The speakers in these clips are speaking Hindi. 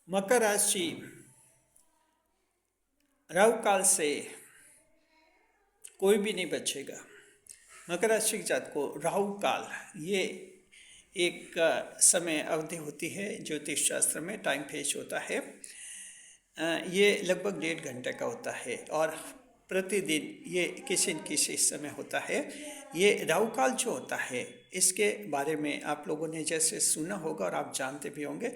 मकर राशि राहु काल से कोई भी नहीं बचेगा। मकर राशि के जात को राहु काल ये एक समय अवधि होती है। ज्योतिष शास्त्र में टाइम फेज होता है। ये लगभग 1.5 घंटे का होता है और प्रतिदिन ये किसी न किसी समय होता है। ये राहु काल जो होता है इसके बारे में आप लोगों ने जैसे सुना होगा और आप जानते भी होंगे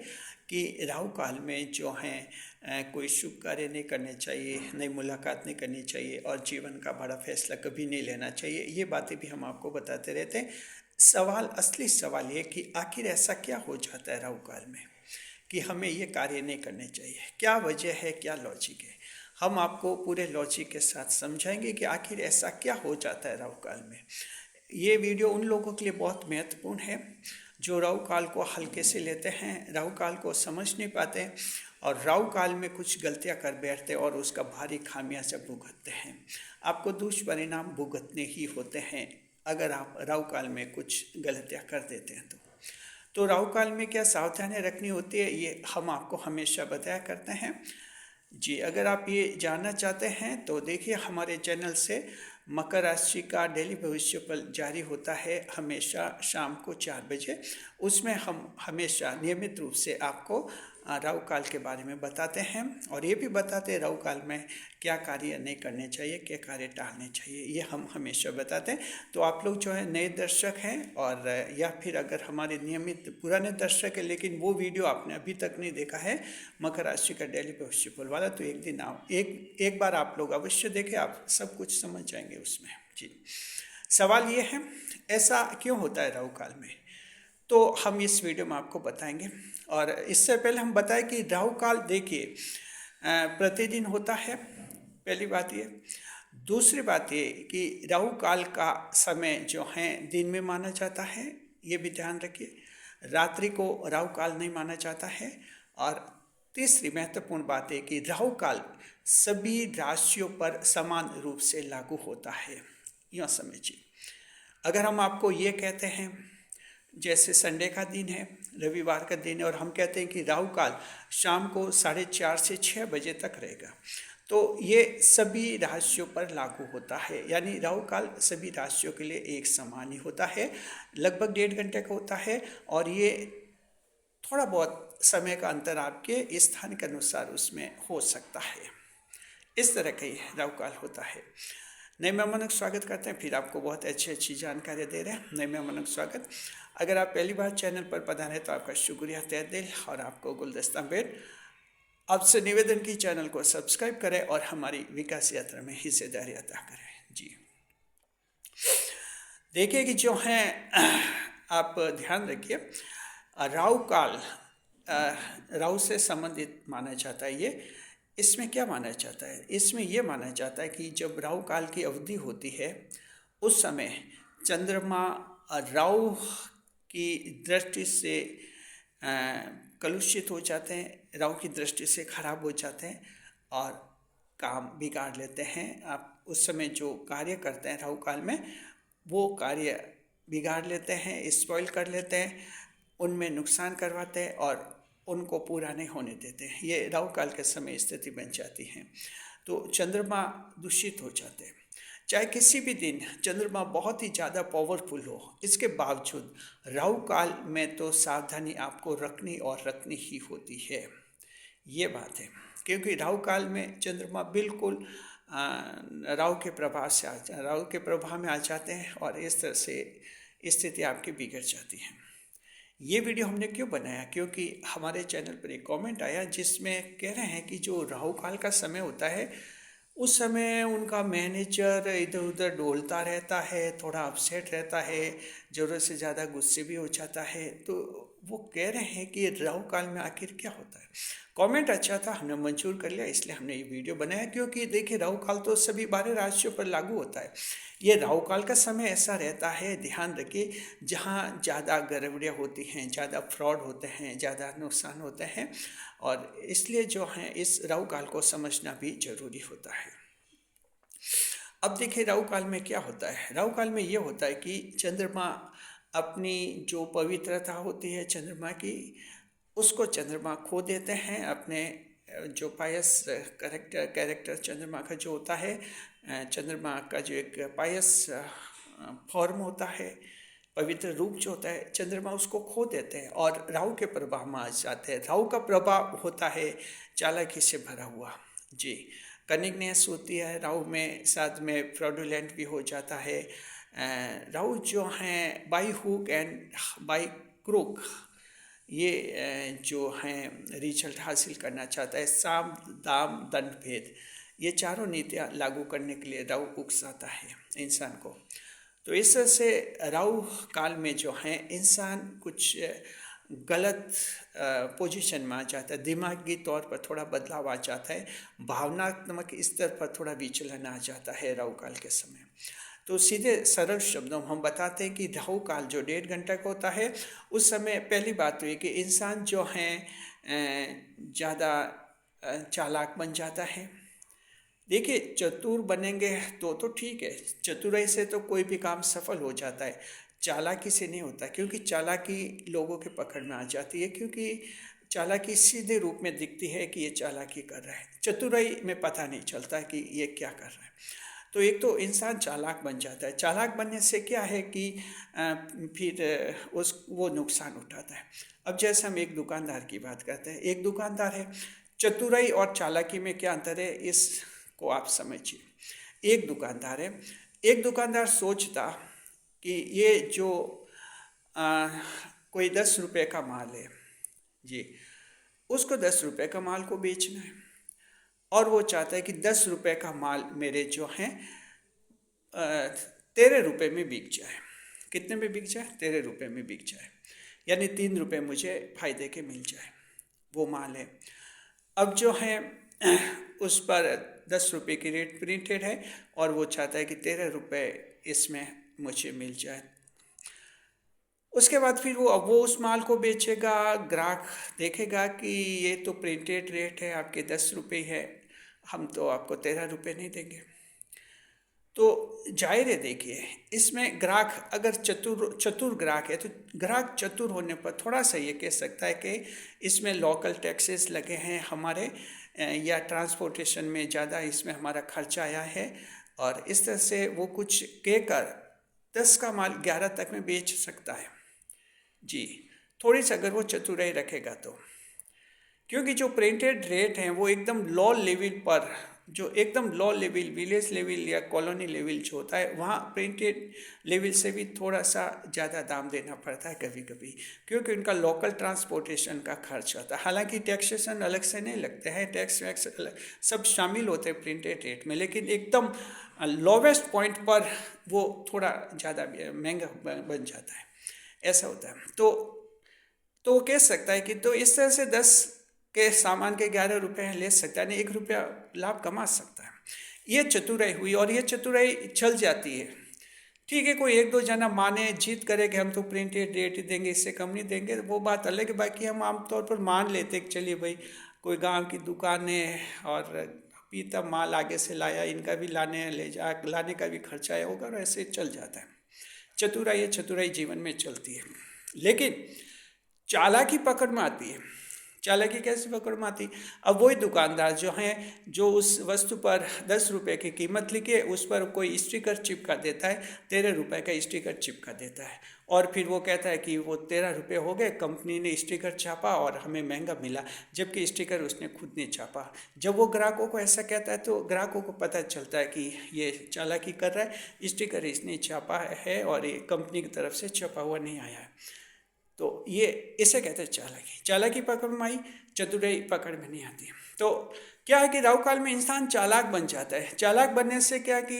कि राहु काल में जो हैं कोई शुभ कार्य नहीं करने चाहिए, नई मुलाकात नहीं करनी चाहिए और जीवन का बड़ा फैसला कभी नहीं लेना चाहिए। ये बातें भी हम आपको बताते रहते हैं। असली सवाल ये कि आखिर ऐसा क्या हो जाता है राहु काल में कि हमें ये कार्य नहीं करने चाहिए। क्या वजह है, क्या लॉजिक है, हम आपको पूरे लॉजिक के साथ समझाएंगे कि आखिर ऐसा क्या हो जाता है राहु काल में। ये वीडियो उन लोगों के लिए बहुत महत्वपूर्ण है जो राहु काल को हल्के से लेते हैं, राहु काल को समझ नहीं पाते और राहु काल में कुछ गलतियां कर बैठते और उसका भारी खामियाजा भुगतते हैं। आपको दुष्परिणाम भुगतने ही होते हैं अगर आप राहु काल में कुछ गलतियां कर देते हैं। तो राहु काल में क्या सावधानी रखनी होती है ये हम आपको हमेशा बताया करते हैं। जी, अगर आप ये जानना चाहते हैं तो देखिए हमारे चैनल से मकर राशि का डेली भविष्य फल जारी होता है हमेशा शाम को 4 बजे। उसमें हम हमेशा नियमित रूप से आपको राहु काल के बारे में बताते हैं और ये भी बताते हैं राहु काल में क्या कार्य नहीं करने चाहिए, क्या कार्य टालने चाहिए, ये हम हमेशा बताते हैं। तो आप लोग जो है नए दर्शक हैं और या फिर अगर हमारे नियमित पुराने दर्शक हैं लेकिन वो वीडियो आपने अभी तक नहीं देखा है मकर राशि का डेली भविष्य फल वाला, तो एक दिन आप एक बार आप लोग अवश्य देखें, आप सब कुछ समझ जाएंगे उसमें। जी, सवाल ये है ऐसा क्यों होता है राहु काल में, तो हम इस वीडियो में आपको बताएंगे। और इससे पहले हम बताएं कि राहु काल देखिए प्रतिदिन होता है, पहली बात ये। दूसरी बात ये कि राहु काल का समय जो है दिन में माना जाता है, ये भी ध्यान रखिए। रात्रि को राहु काल नहीं माना जाता है। और तीसरी महत्वपूर्ण बात है कि राहु काल सभी राशियों पर समान रूप से लागू होता है। यूँ समझिए, अगर हम आपको ये कहते हैं जैसे संडे का दिन है, रविवार का दिन है और हम कहते हैं कि राहु काल शाम को 4:30 से 6 बजे तक रहेगा, तो ये सभी राशियों पर लागू होता है। यानी राहु काल सभी राशियों के लिए एक समान ही होता है, लगभग 1.5 घंटे का होता है और ये थोड़ा बहुत समय का अंतर आपके स्थान के अनुसार उसमें हो सकता है। इस तरह का ही राहु काल होता है। नए मेहमानों का स्वागत करते हैं, फिर आपको बहुत अच्छी जानकारी दे रहे हैं। नए मेहमानों का स्वागत। अगर आप पहली बार चैनल पर पधारे तो आपका शुक्रिया तहे दिल और आपको गुलदस्ता भेंट। आपसे निवेदन की चैनल को सब्सक्राइब करें और हमारी विकास यात्रा में हिस्सेदारी अदा करें। जी, देखिए कि जो है आप ध्यान रखिए, राहु काल राहु से संबंधित माना जाता है। ये इसमें क्या माना जाता है, इसमें यह माना जाता है कि जब राहु काल की अवधि होती है उस समय चंद्रमा राहु की दृष्टि से कलुषित हो जाते हैं, राहु की दृष्टि से खराब हो जाते हैं और काम बिगाड़ लेते हैं। आप उस समय जो कार्य करते हैं राहु काल में वो कार्य बिगाड़ लेते हैं, स्पॉइल कर लेते हैं, उनमें नुकसान करवाते हैं और उनको पूरा नहीं होने देते हैं। ये राहु काल के समय स्थिति बन जाती है। तो चंद्रमा दूषित हो जाते हैं। चाहे किसी भी दिन चंद्रमा बहुत ही ज़्यादा पावरफुल हो, इसके बावजूद राहु काल में तो सावधानी आपको रखनी और रखनी ही होती है। ये बात है, क्योंकि राहु काल में चंद्रमा बिल्कुल राहु के प्रभाव में आ जाते हैं और इस तरह से स्थिति आपकी बिगड़ जाती है। ये वीडियो हमने क्यों बनाया, क्योंकि हमारे चैनल पर एक कमेंट आया जिसमें कह रहे हैं कि जो राहु काल का समय होता है उस समय उनका मैनेजर इधर उधर डोलता रहता है, थोड़ा अपसेट रहता है, ज़रूरत से ज़्यादा गुस्से भी हो जाता है। तो वो कह रहे हैं कि राहु काल में आखिर क्या होता है। कमेंट अच्छा था, हमने मंजूर कर लिया, इसलिए हमने ये वीडियो बनाया। क्योंकि देखिए राहु काल तो सभी 12 राशियों पर लागू होता है। ये राहु काल का समय ऐसा रहता है, ध्यान रखिए, जहाँ ज़्यादा गड़बड़ियाँ होती हैं, ज़्यादा फ्रॉड होते हैं, ज़्यादा नुकसान होते हैं और इसलिए जो है इस राहु काल को समझना भी जरूरी होता है। अब देखिए राहु काल में क्या होता है। राहु काल में ये होता है कि चंद्रमा अपनी जो पवित्रता होती है चंद्रमा की उसको चंद्रमा खो देते हैं। अपने जो पायस कैरेक्टर चंद्रमा का जो होता है, चंद्रमा का जो एक पायस फॉर्म होता है, पवित्र रूप जो होता है, चंद्रमा उसको खो देते हैं और राहु के प्रभाव में आ जाते हैं। राहु का प्रभाव होता है चालाकी से भरा हुआ। जी, कनिगनेस होती है राहु में, साथ में फ्रॉडुलेंट भी हो जाता है। राहु जो हैं by hook and by crook, ये जो हैं रिजल्ट हासिल करना चाहता है, साम दाम दंड भेद, ये चारों नीतियाँ लागू करने के लिए राहु उकसाता है इंसान को। तो इस तरह से राहु काल में जो है इंसान कुछ गलत पोजीशन में आ जाता है, दिमागी तौर पर थोड़ा बदलाव आ जाता है, भावनात्मक स्तर पर थोड़ा विचलन आ जाता है राहु काल के समय। तो सीधे सरल शब्दों में हम बताते हैं कि राहु काल जो 1.5 घंटा का होता है, उस समय पहली बात तो ये कि इंसान जो है ज़्यादा चालाक बन जाता है। देखिए, चतुर बनेंगे तो ठीक है, चतुराई से तो कोई भी काम सफल हो जाता है, चालाकी से नहीं होता, क्योंकि चालाकी लोगों के पकड़ में आ जाती है, क्योंकि चालाकी सीधे रूप में दिखती है कि ये चालाकी कर रहा है, चतुराई में पता नहीं चलता कि ये क्या कर रहा है। तो एक तो इंसान चालाक बन जाता है। चालाक बनने से क्या है कि फिर वो नुकसान उठाता है। अब जैसे हम एक दुकानदार की बात करते हैं, एक दुकानदार है, चतुराई और चालाकी में क्या अंतर है इसको आप समझिए। एक दुकानदार सोचता कि ये जो कोई 10 रुपये का माल है जी, उसको 10 रुपये का माल को बेचना है, और वो चाहता है कि 10 रुपये का माल मेरे जो हैं 13 रुपये में बिक जाए। कितने में बिक जाए? 13 रुपये में बिक जाए, यानी 3 रुपये मुझे फायदे के मिल जाए, वो माल है। अब जो है उस पर 10 रुपये की रेट प्रिंटेड है और वो चाहता है कि 13 रुपये इसमें मुझे मिल जाए। उसके बाद फिर वो उस माल को बेचेगा, ग्राहक देखेगा कि ये तो प्रिंटेड रेट है, आपके 10 रुपये है, हम तो आपको 13 रुपये नहीं देंगे। तो जाहिर है, देखिए इसमें ग्राहक अगर चतुर ग्राहक है, तो ग्राहक चतुर होने पर थोड़ा सा ये कह सकता है कि इसमें लोकल टैक्सेस लगे हैं हमारे, या ट्रांसपोर्टेशन में ज़्यादा इसमें हमारा खर्चा आया है, और इस तरह से वो कुछ कहकर 10 का माल 11 तक में बेच सकता है जी, थोड़ी सी अगर वो चतुराई रखेगा तो। क्योंकि जो प्रिंटेड रेट हैं वो एकदम लो लेवल पर, जो एकदम लो लेवल, विलेज लेवल या कॉलोनी लेवल जो होता है, वहाँ प्रिंटेड लेवल से भी थोड़ा सा ज़्यादा दाम देना पड़ता है कभी कभी, क्योंकि उनका लोकल ट्रांसपोर्टेशन का खर्च आता है। हालांकि टैक्सेशन अलग से नहीं लगते हैं, टैक्स वैक्स सब शामिल होते हैं प्रिंटेड रेट में, लेकिन एकदम लोवेस्ट पॉइंट पर वो थोड़ा ज़्यादा महंगा बन जाता है, ऐसा होता है। तो वो कह सकता है कि तो इस तरह से 10 के सामान के 11 रुपये ले सकता है, नहीं 1 रुपया लाभ कमा सकता है। ये चतुराई हुई, और ये चतुराई चल जाती है। ठीक है, कोई 1-2 जना माने, जीत करे कि हम तो प्रिंटेड रेट ही देंगे, इससे कम नहीं देंगे, वो बात अलग है। बाकी हम आमतौर पर मान लेते कि चलिए भाई, कोई गांव की दुकान है और पीता माल आगे से लाया, इनका भी लाने का भी खर्चा है होगा, और ऐसे चल जाता है। चतुराई जीवन में चलती है। लेकिन चालाकी पकड़ में आती है। चालाकी कैसे पकड़ में आती? अब वही दुकानदार जो हैं, जो उस वस्तु पर 10 रुपये की कीमत लिखे, उस पर कोई स्टिकर चिपका देता है, 13 रुपये का स्टिकर चिपका देता है, और फिर वो कहता है कि वो 13 रुपये हो गए, कंपनी ने स्टिकर छापा और हमें महंगा मिला, जबकि स्टिकर उसने खुद ने छापा। जब वो ग्राहकों को ऐसा कहता है तो ग्राहकों को पता चलता है कि ये चालाकी कर रहा है, स्टिकर इसने छापा है और ये कंपनी की तरफ से छपा हुआ नहीं आया है। तो ये इसे कहते हैं चालाकी। चालाकी पकड़ में आई, चतुराई पकड़ में नहीं आती। तो क्या है कि राहु काल में इंसान चालाक बन जाता है। चालाक बनने से क्या कि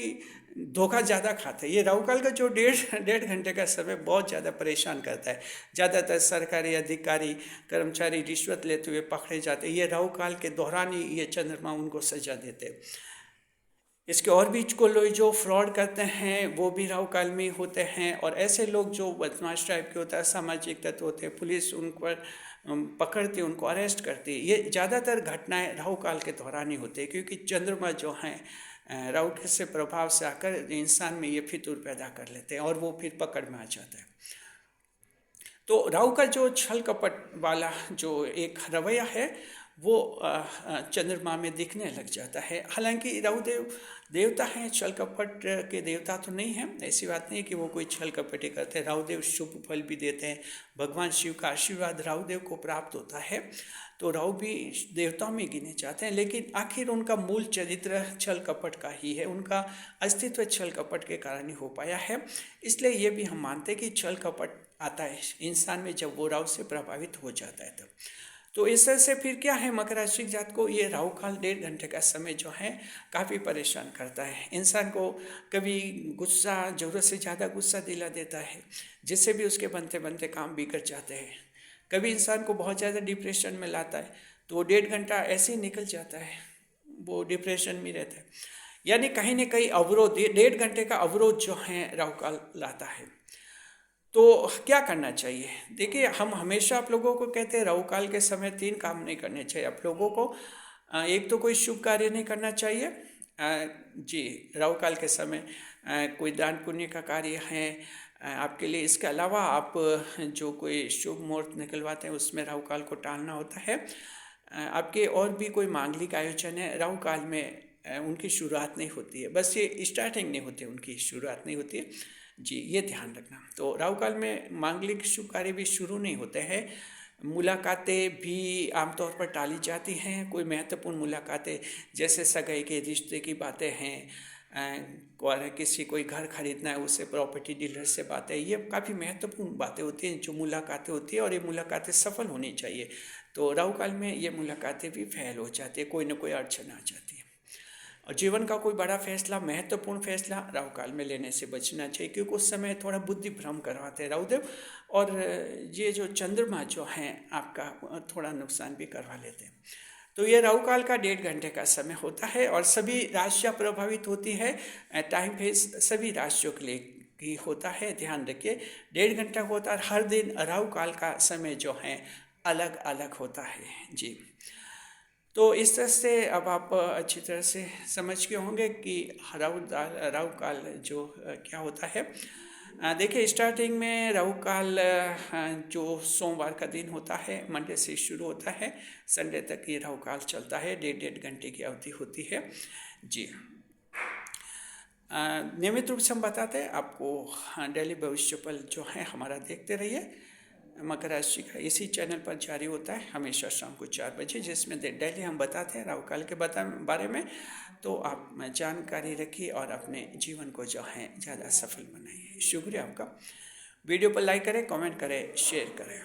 धोखा ज़्यादा खाता है। ये राहु काल का जो 1.5 घंटे का समय बहुत ज़्यादा परेशान करता है। ज़्यादातर सरकारी अधिकारी कर्मचारी रिश्वत लेते हुए पकड़े जाते हैं। ये राहु काल के दौरान ही ये चंद्रमा उनको सजा देते हैं। इसके और भी लोग जो फ्रॉड करते हैं वो भी राहु काल में होते हैं, और ऐसे लोग जो बदमाश टाइप के होता है, सामाजिक तत्व होते हैं, पुलिस उन पर पकड़ती है, उनको अरेस्ट करती है। ये ज़्यादातर घटनाएं राहु काल के दौरान ही होती है, क्योंकि चंद्रमा जो हैं राहु से प्रभाव से आकर इंसान में ये फितूर पैदा कर लेते हैं और वो फिर पकड़ में आ जाता है। तो राहु का जो छल कपट वाला जो एक रवैया है वो चंद्रमा में दिखने लग जाता है। हालांकि राहु देव देवता हैं, छल कपट के देवता तो नहीं हैं, ऐसी बात नहीं है कि वो कोई छल कपट करते हैं। राहु देव शुभ फल भी देते हैं, भगवान शिव का आशीर्वाद राहु देव को प्राप्त होता है, तो राहु भी देवताओं में गिने जाते हैं। लेकिन आखिर उनका मूल चरित्र छल कपट का ही है, उनका अस्तित्व छल कपट के कारण ही हो पाया है। इसलिए ये भी हम मानते हैं कि छल कपट आता है इंसान में जब वो राहु से प्रभावित हो जाता है तब। तो इस तरह से फिर क्या है, मकर राशि जात को ये राहु काल 1.5 घंटे का समय जो है काफ़ी परेशान करता है। इंसान को कभी गुस्सा, ज़रूरत से ज़्यादा गुस्सा दिला देता है, जिससे भी उसके बनते बनते काम बिगड़ जाते हैं। कभी इंसान को बहुत ज़्यादा डिप्रेशन में लाता है, तो 1.5 घंटा ऐसे ही निकल जाता है, वो डिप्रेशन में रहता है। यानी कहीं ना कहीं अवरोध, 1.5 घंटे का अवरोध जो है राहु काल लाता है। तो क्या करना चाहिए? देखिए, हम हमेशा आप लोगों को कहते हैं राहु काल के समय 3 काम नहीं करने चाहिए आप लोगों को। एक तो कोई शुभ कार्य नहीं करना चाहिए जी राहु काल के समय। कोई दान पुण्य का कार्य है आपके लिए। इसके अलावा आप जो कोई शुभ मुहूर्त निकलवाते हैं उसमें राहु काल को टालना होता है। आपके और भी कोई मांगलिक आयोजन है, राहु काल में उनकी शुरुआत नहीं होती है, बस ये स्टार्टिंग नहीं होती, उनकी शुरुआत नहीं होती है जी, ये ध्यान रखना। तो राहु काल में मांगलिक शुभ कार्य भी शुरू नहीं होते हैं। मुलाकातें भी आमतौर पर टाली जाती हैं। कोई महत्वपूर्ण मुलाकातें जैसे सगाई के रिश्ते की बातें हैं, और किसी कोई घर खरीदना है उससे, प्रॉपर्टी डीलर से बातें, ये काफ़ी महत्वपूर्ण बातें होती हैं जो मुलाकातें होती हैं, और ये मुलाकातें सफल होनी चाहिए। तो राहु काल में ये मुलाकातें भी फेल हो जाती है, कोई ना कोई अड़चन आ जाती है। और जीवन का कोई बड़ा फैसला, महत्वपूर्ण फैसला राहु काल में लेने से बचना चाहिए, क्योंकि उस समय थोड़ा बुद्धि भ्रम करवाते हैं राहुदेव, और ये जो चंद्रमा जो हैं आपका थोड़ा नुकसान भी करवा लेते हैं। तो ये राहु काल का 1.5 घंटे का समय होता है, और सभी राशियाँ प्रभावित होती है। टाइम फेज सभी राशियों के लिए ही होता है, ध्यान रखिए। 1.5 घंटा होता है, हर दिन राहु काल का समय जो है अलग अलग होता है जी। तो इस तरह से अब आप अच्छी तरह से समझ के होंगे कि राहु काल जो क्या होता है। देखिए, स्टार्टिंग में राहु काल जो सोमवार का दिन होता है, मंडे से शुरू होता है, संडे तक ये राहु काल चलता है। 1.5 घंटे की अवधि होती है जी। नियमित रूप से हम बताते हैं आपको, डेली भविष्य फल जो है हमारा देखते रहिए। मकर राशि का इसी चैनल पर जारी होता है हमेशा शाम को 4 बजे, जिसमें डेली हम बताते हैं राहु काल के बारे में। तो आप जानकारी रखिए और अपने जीवन को जो है ज़्यादा सफल बनाइए। शुक्रिया आपका। वीडियो पर लाइक करें, कमेंट करें, शेयर करें।